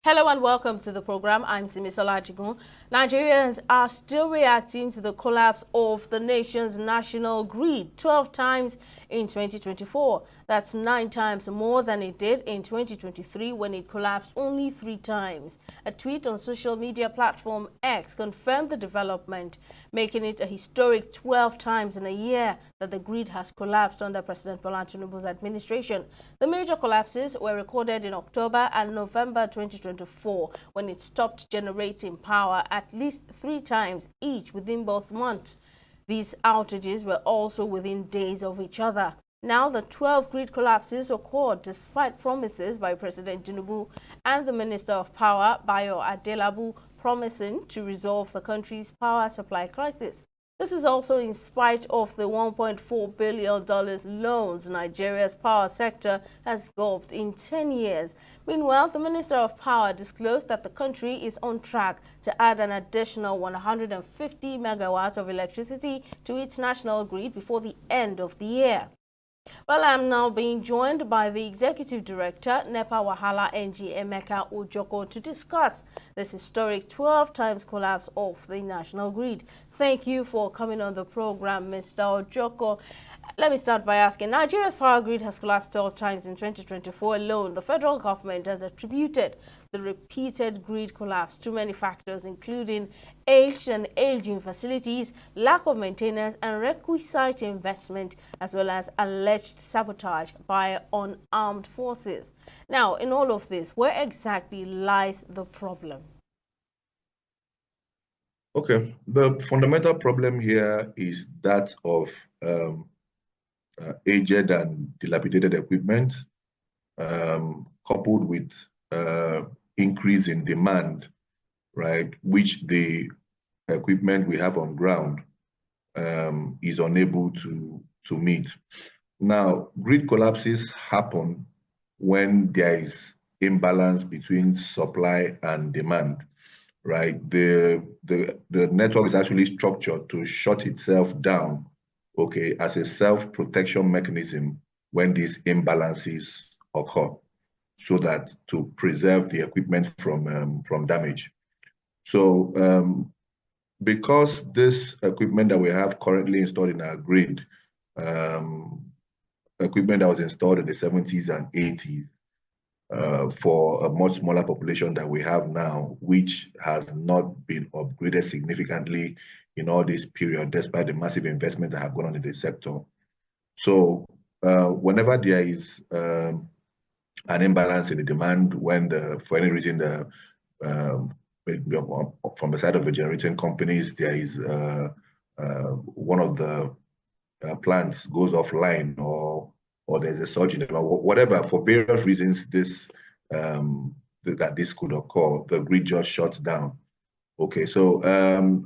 Hello and welcome to the program. I'm Simisola Jigun. Nigerians are still reacting to the collapse of the nation's national grid 12 times in 2024. That's 9 times more than it did in 2023 when it collapsed only 3 times. A tweet on social media platform X confirmed the development, making it a historic 12 times in a year that the grid has collapsed under President Bola Tinubu's administration. The major collapses were recorded in October and November 2024 when it stopped generating power at least 3 times each within both months. These outages were also within days of each other. Now the 12 grid collapses occurred despite promises by President Tinubu and the Minister of Power, Bayo Adelabu, promising to resolve the country's power supply crisis. This is also in spite of the $1.4 billion loans Nigeria's power sector has gulped in 10 years. Meanwhile, the Minister of Power disclosed that the country is on track to add an additional 150 megawatts of electricity to its national grid before the end of the year. Well, I'm now being joined by the Executive Director, NEPA Wahala NG Emeka Ojoko, to discuss this historic 12 times collapse of the national grid. Thank you for coming on the program, Mr. Ojoko. Let me start by asking, Nigeria's power grid has collapsed 12 times in 2024 alone. The federal government has attributed the repeated grid collapse to many factors, including aged and aging facilities, lack of maintenance and requisite investment, as well as alleged sabotage by unarmed forces. Now, in all of this, where exactly lies the problem? Okay, the fundamental problem here is that of aged and dilapidated equipment, coupled with increase in demand, right, which the equipment we have on ground is unable to meet. Now, grid collapses happen when there is imbalance between supply and demand, right? The network is actually structured to shut itself down, okay, as a self-protection mechanism when these imbalances occur, so that to preserve the equipment from damage. So because this equipment that we have currently installed in our grid, equipment that was installed in the 70s and 80s, for a much smaller population that we have now, which has not been upgraded significantly in all this period, despite the massive investment that have gone on in the sector. So whenever there is an imbalance in the demand, when for any reason from the side of the generating companies, there is one of the plants goes offline, or there's a surge in demand, whatever, for various reasons, that this could occur, the grid just shuts down. Okay, so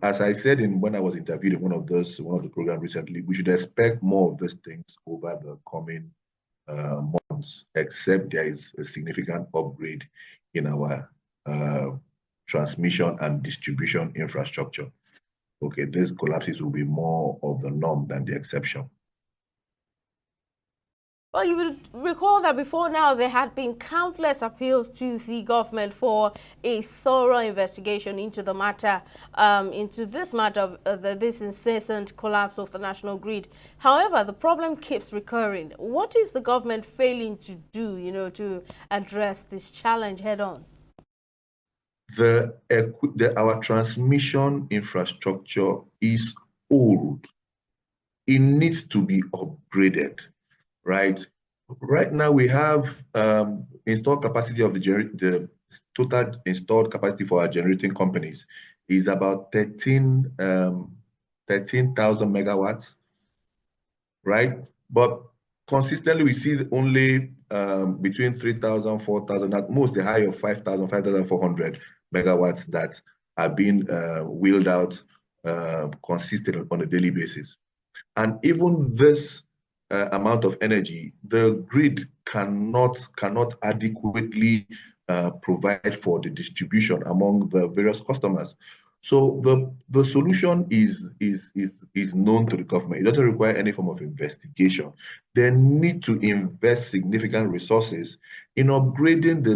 as I said when I was interviewed in one of the programs recently, we should expect more of these things over the coming months, except there is a significant upgrade in our transmission and distribution infrastructure. Okay, these collapses will be more of the norm than the exception. Well, you would recall that before now there had been countless appeals to the government for a thorough investigation into the matter, into this matter of this incessant collapse of the national grid. However, the problem keeps recurring. What is the government failing to do, to address this challenge head on? Our transmission infrastructure is old. It needs to be upgraded. Right now, we have installed capacity of the total installed capacity for our generating companies is about 13,000 megawatts, right? But consistently, we see only between 3,000, 4,000, at most the high of 5,000, 5,400 megawatts that are being wheeled out consistently on a daily basis. And even this amount of energy, the grid cannot adequately provide for the distribution among the various customers. So the solution is known to the government. It doesn't require any form of investigation. They need to invest significant resources in upgrading the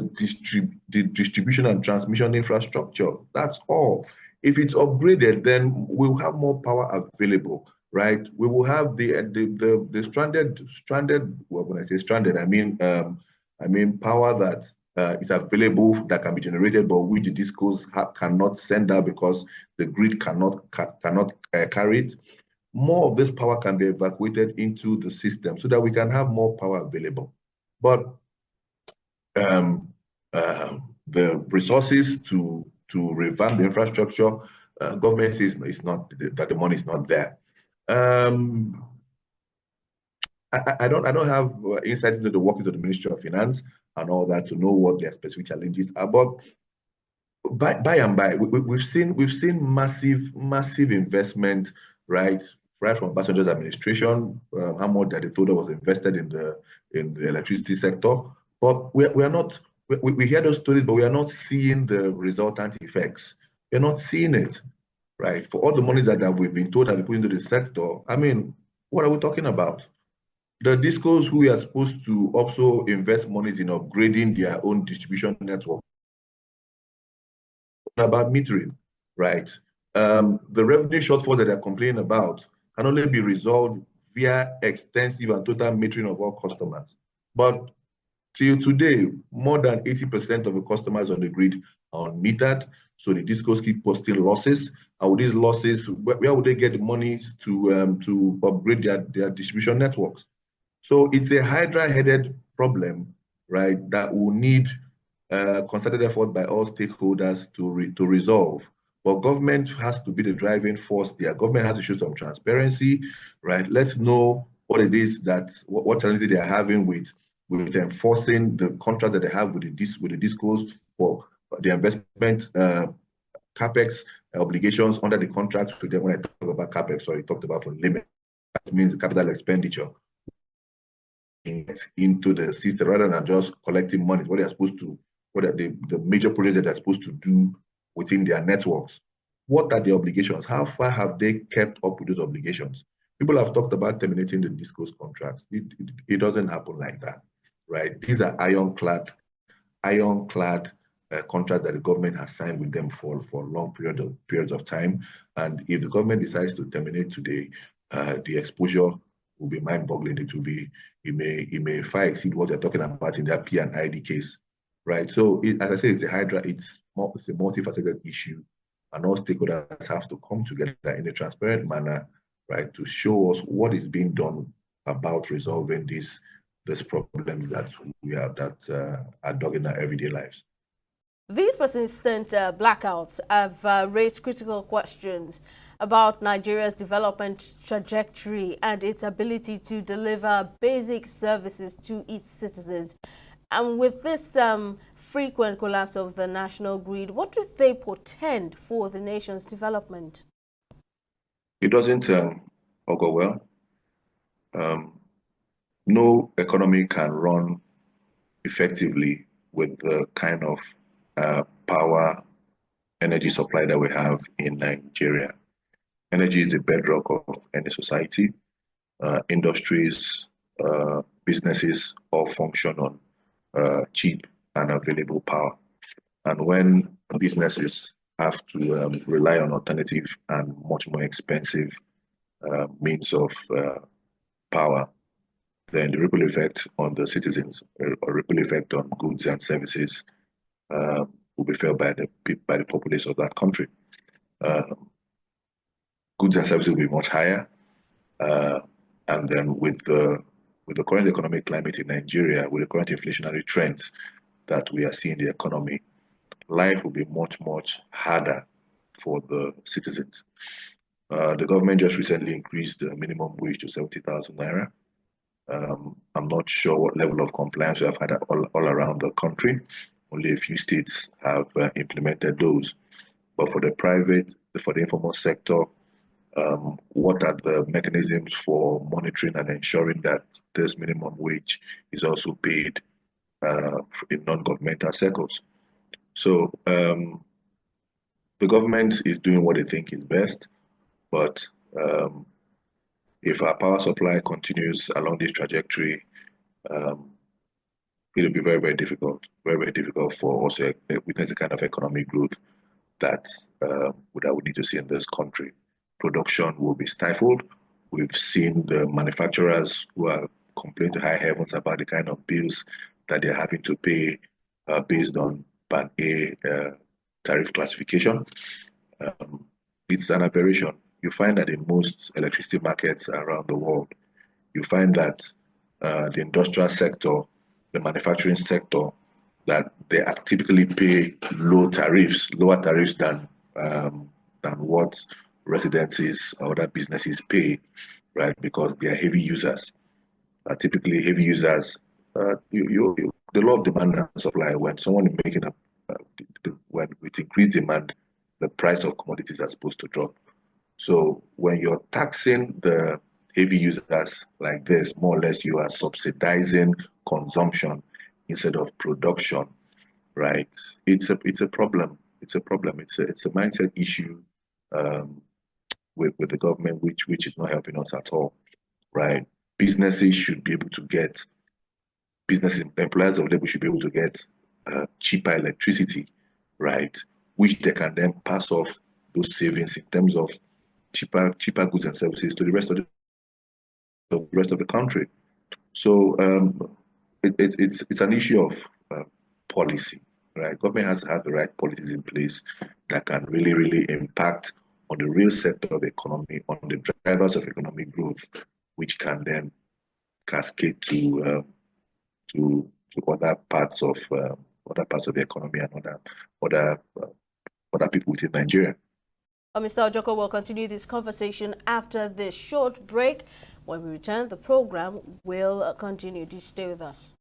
distribution and transmission infrastructure. That's all. If it's upgraded, then we'll have more power available, right? We will have the stranded. Well, when I say stranded, I mean power that is available that can be generated, but which the discos cannot send out because the grid cannot carry it. More of this power can be evacuated into the system so that we can have more power available. But the resources to revamp the infrastructure, government says it's not, that the money is not there. I don't have insight into the workings of the Ministry of Finance and all that to know what their specific challenges are. But by and by, we've seen massive investment, right from Obasanjo's administration. How much that they told us was invested in the electricity sector, but we are not. We hear those stories, but we are not seeing the resultant effects. We're not seeing it, right? For all the money that we've been told that we put into the sector, I mean, what are we talking about? The discos who are supposed to also invest monies in upgrading their own distribution network, about metering, right? The revenue shortfall that they're complaining about can only be resolved via extensive and total metering of all customers. But till today, more than 80% of the customers on the grid are unmetered, so the discos keep posting losses. And with these losses, where would they get the monies to upgrade their distribution networks? So it's a hydra-headed problem, right, that will need concerted effort by all stakeholders to resolve. But government has to be the driving force there. Government has to show some transparency, right? Let's know what it is what challenges they are having with enforcing the contract that they have with the discos for the investment capex obligations under the contract with them. When I talk about capex, sorry, I talked about limit. That means capital expenditure into the system rather than just collecting money. What they're supposed to, what are the major projects that they're supposed to do within their networks. What are the obligations? How far have they kept up with those obligations? People have talked about terminating the discos contracts. It doesn't happen like that, right? These are ironclad contracts that the government has signed with them for long periods of time. And if the government decides to terminate today, the exposure will be mind-boggling. It may far exceed what they're talking about in their P&ID case, right? So as I say, it's a hydra. It's a multifaceted issue, and all stakeholders have to come together in a transparent manner, right, to show us what is being done about resolving these problems that we have that are dogging our everyday lives. These persistent blackouts have raised critical questions about Nigeria's development trajectory and its ability to deliver basic services to its citizens. And with this frequent collapse of the national grid, what do they portend for the nation's development? It doesn't augur well. No economy can run effectively with the kind of power, energy supply that we have in Nigeria. Energy is the bedrock of any society. Industries, businesses all function on cheap and available power. And when businesses have to rely on alternative and much more expensive means of power, then the ripple effect on the citizens, or ripple effect on goods and services will be felt by the populace of that country. Goods and services will be much higher, and then with the current economic climate in Nigeria, with the current inflationary trends that we are seeing in the economy, life will be much harder for the citizens. The government just recently increased the minimum wage to 70,000 naira. I'm not sure what level of compliance we have had all around the country. Only a few states have implemented those. But for the informal sector, what are the mechanisms for monitoring and ensuring that this minimum wage is also paid in non-governmental circles? So the the government is doing what they think is best, but if our power supply continues along this trajectory, it'll be very, very difficult for us to witness the kind of economic growth that we need to see in this country. Production will be stifled. We've seen the manufacturers who are complaining to high heavens about the kind of bills that they're having to pay based on Band A tariff classification. It's an aberration. You find that in most electricity markets around the world, you find that the industrial sector, the manufacturing sector, that they typically pay lower tariffs than what residences or other businesses pay, right? Because they are heavy users. Typically, heavy users, the law of demand and supply. When someone is making when with increased demand, the price of commodities are supposed to drop. So when you're taxing the heavy users like this, more or less you are subsidizing consumption instead of production, right? It's a problem. It's a problem. It's a mindset issue with the government, which is not helping us at all, right? Businesses should be able to get employers of labor should be able to get cheaper electricity, right? Which they can then pass off those savings in terms of cheaper goods and services to the rest of the country. So it's an issue of policy, right? Government has to have the right policies in place that can really impact on the real sector of the economy, on the drivers of economic growth, which can then cascade to other parts of the economy and other people within Nigeria. Mr. Ojoko will continue this conversation after this short break. When we return, the program will continue. Do stay with us.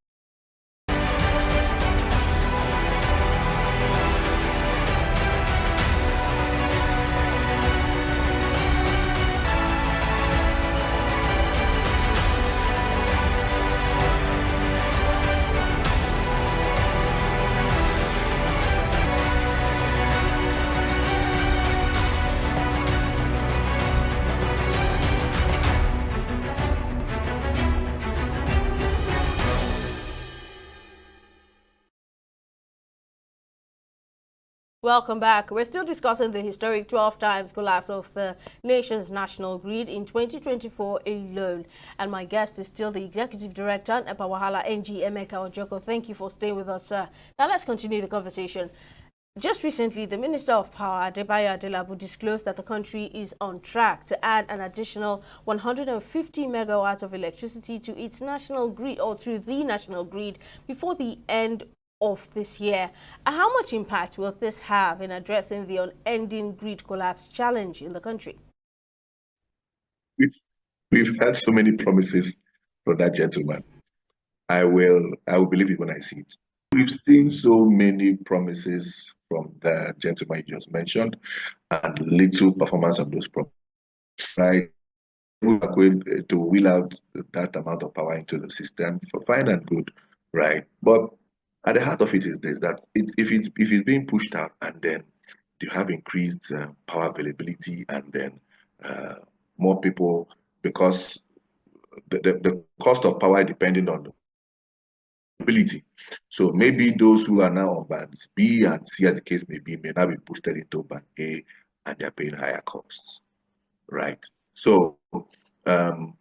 Welcome back. We're still discussing the historic 12 times collapse of the nation's national grid in 2024 alone. And my guest is still the Executive Director, NEPA Wahala, NG Emeka Ojoko. Thank you for staying with us, sir. Now let's continue the conversation. Just recently, the Minister of Power, Adebayo Adelabu, disclosed that the country is on track to add an additional 150 megawatts of electricity to its national grid, or through the national grid, before the end of this year. How much impact will this have in addressing the unending grid collapse challenge in the country? We've had so many promises from that gentleman. I will believe it when I see it. We've seen so many promises from the gentleman you just mentioned, and little performance on those promises. Right? We are going to wheel out that amount of power into the system for fine and good, right? But at the heart of it is this: that if it's being pushed out, and then you have increased power availability, and then more people, because the cost of power depending on the ability. So maybe those who are now on bands B and C, as the case may be, may now be boosted into band A, and they're paying higher costs, right? So the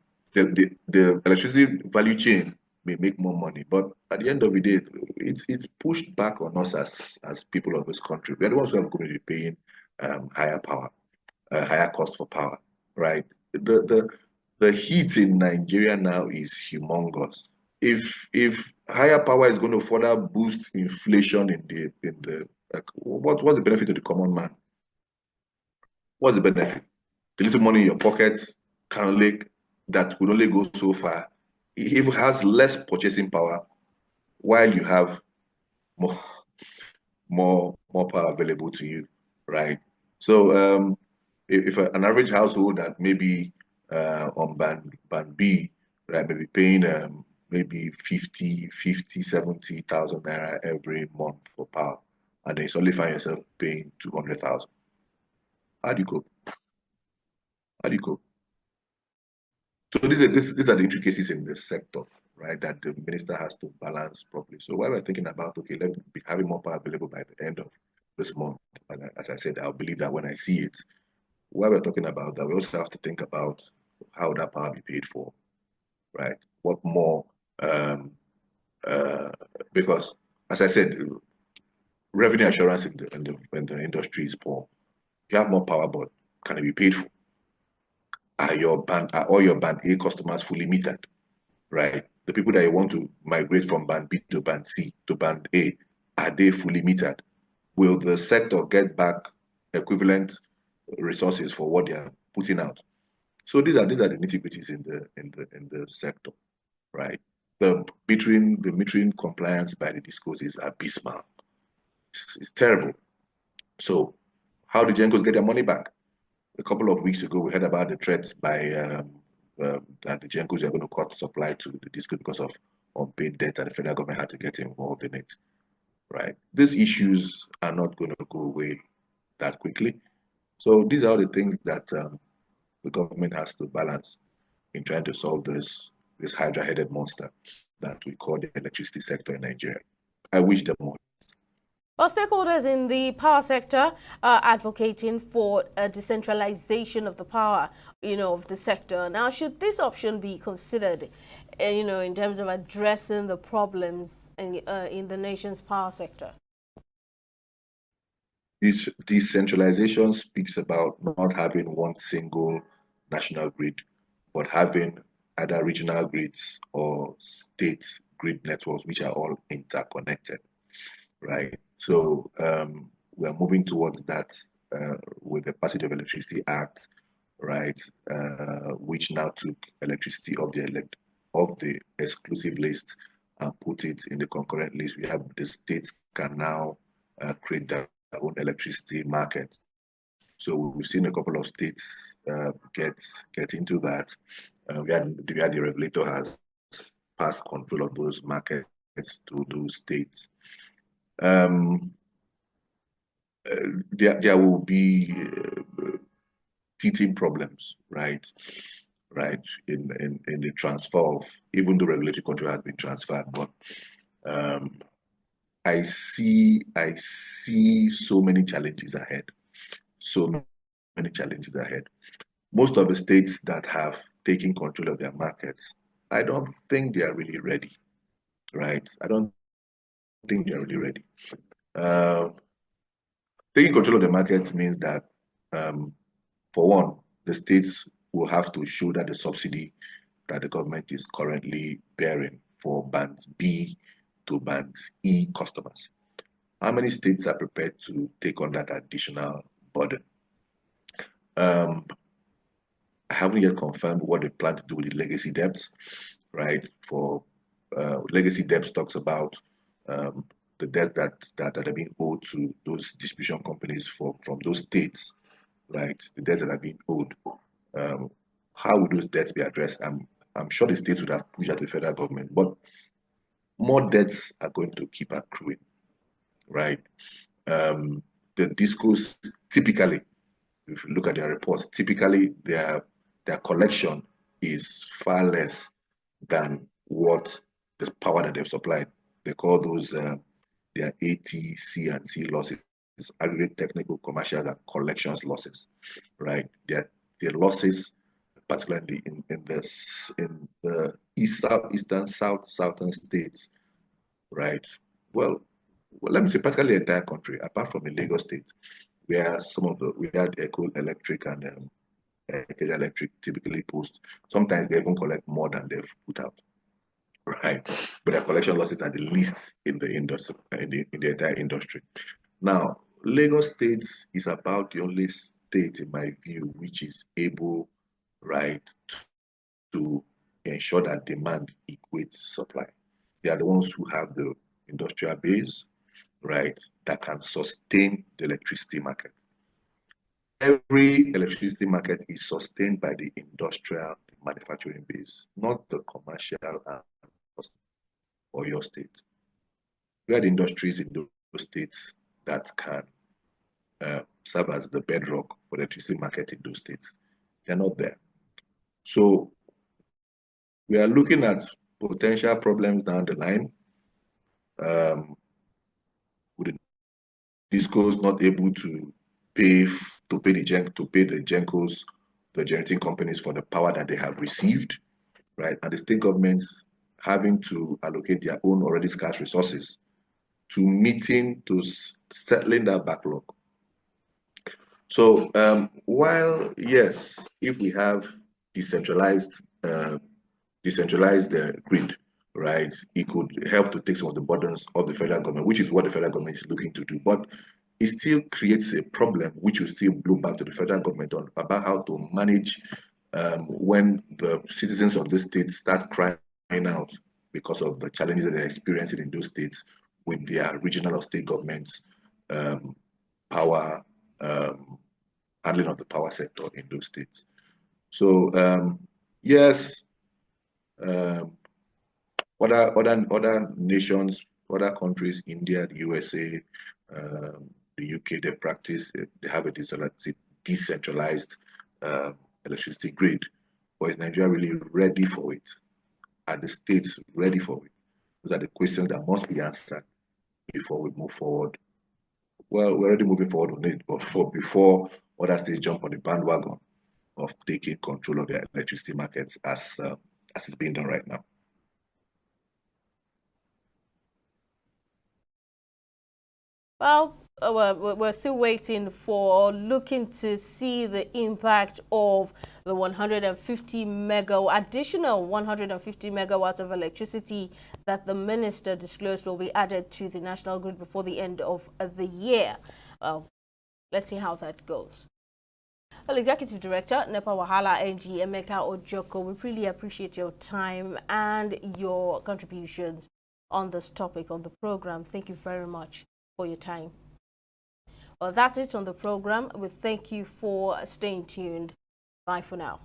electricity value chain may make more money, but at the end of the day, it's pushed back on us as people of this country. We're the ones who are going to be paying higher cost for power, right? The heat in Nigeria now is humongous. If higher power is going to further boost inflation in the what's the benefit to the common man? What's the benefit? The little money in your pocket that would only go so far. It has less purchasing power, while you have more power available to you, right? So if an average household that maybe on band B, right, maybe paying maybe 70,000 naira every month for power, and then you suddenly find yourself paying 200,000. How do you cope? How do you cope? So these are the intricacies in the sector, right, that the minister has to balance properly. So while we're thinking about, okay, let's be having more power available by the end of this month, and as I said, I'll believe that when I see it. While we're talking about that, we also have to think about how that power be paid for, right? What more, because as I said, revenue assurance in the industry is poor. You have more power, but can it be paid for? Are all your band A customers fully metered? Right? The people that you want to migrate from band B to band C to band A, are they fully metered? Will the sector get back equivalent resources for what they are putting out? So these are the nitty-gritties in the sector, right? The metering compliance by the DisCos is abysmal. It's terrible. So how do GenCos get their money back? A couple of weeks ago, we heard about the threat by that the GenCos are going to cut supply to the DisCos because of unpaid debt, and the federal government had to get involved in it, right? These issues are not going to go away that quickly. So these are the things that the government has to balance in trying to solve this hydra-headed monster that we call the electricity sector in Nigeria. I wish them more. Well, stakeholders in the power sector are advocating for a decentralization of the power, of the sector. Now, should this option be considered, in terms of addressing the problems in the nation's power sector? This decentralization speaks about not having one single national grid, but having either regional grids or state grid networks, which are all interconnected, right? So we're moving towards that with the passage of Electricity Act, right, which now took electricity off the exclusive list and put it in the concurrent list. We have the states can now create their own electricity market. So we've seen a couple of states get into that. We had the regulator has passed control of those markets to those states. There will be teething problems, right, in the transfer of, even though regulatory control has been transferred, but I see so many challenges ahead. So many challenges ahead. Most of the states that have taken control of their markets, I don't think they are really ready, right? I don't think they're really ready. Taking control of the markets means that, for one, the states will have to show that the subsidy that the government is currently bearing for bands B to bands E customers. How many states are prepared to take on that additional burden? I haven't yet confirmed what they plan to do with the legacy debts, right? For legacy debts talks about the debt that are being owed to those distribution companies from those states, right? The debts that are being owed. How would those debts be addressed? I'm sure the states would have pushed at the federal government, but more debts are going to keep accruing, right? The DisCos typically, if you look at their reports, typically their collection is far less than what the power that they've supplied. They call those their AT, C, and C losses. It's aggregate technical, commercial, and collections losses, right? Their losses, particularly in the eastern, southern states, right? Well, let me say, particularly the entire country, apart from the Lagos state, where we had Eco Electric and Ikeja Electric typically post. Sometimes they even collect more than they've put out, right? But their collection losses are the least in the industry, in the entire industry. Now, Lagos State is about the only state, in my view, which is able, right, to ensure that demand equates supply. They are the ones who have the industrial base, right, that can sustain the electricity market. Every electricity market is sustained by the industrial manufacturing base, not the commercial or your state. We had industries in those states that can serve as the bedrock for the electricity market in those states. They're not there. So we are looking at potential problems down the line. With the DisCos not able to pay the GenCos, the generating companies, for the power that they have received, right? And the state governments having to allocate their own already scarce resources to settling that backlog. So while yes, if we have decentralized grid, right, it could help to take some of the burdens of the federal government, which is what the federal government is looking to do. But it still creates a problem which will still blow back to the federal government about how to manage when the citizens of the states start crying out because of the challenges that they're experiencing in those states with their regional or state governments power handling of the power sector in those states. So yes, other nations, other countries, India, the USA, the UK, they have a decentralized electricity grid. But is Nigeria really ready for it? Are the states ready for it? Those are the questions that must be answered before we move forward. Well, we're already moving forward on it, but before other states jump on the bandwagon of taking control of their electricity markets as it's being done right now. Well, we're still waiting for looking to see the impact of the 150 additional 150 megawatts of electricity that the minister disclosed will be added to the national grid before the end of the year. Let's see how that goes. Well, Executive Director, NEPA Wahala NG Emeka Ojoko, we really appreciate your time and your contributions on this topic on the program. Thank you very much for your time. Well, that's it on the program. We thank you for staying tuned. Bye for now.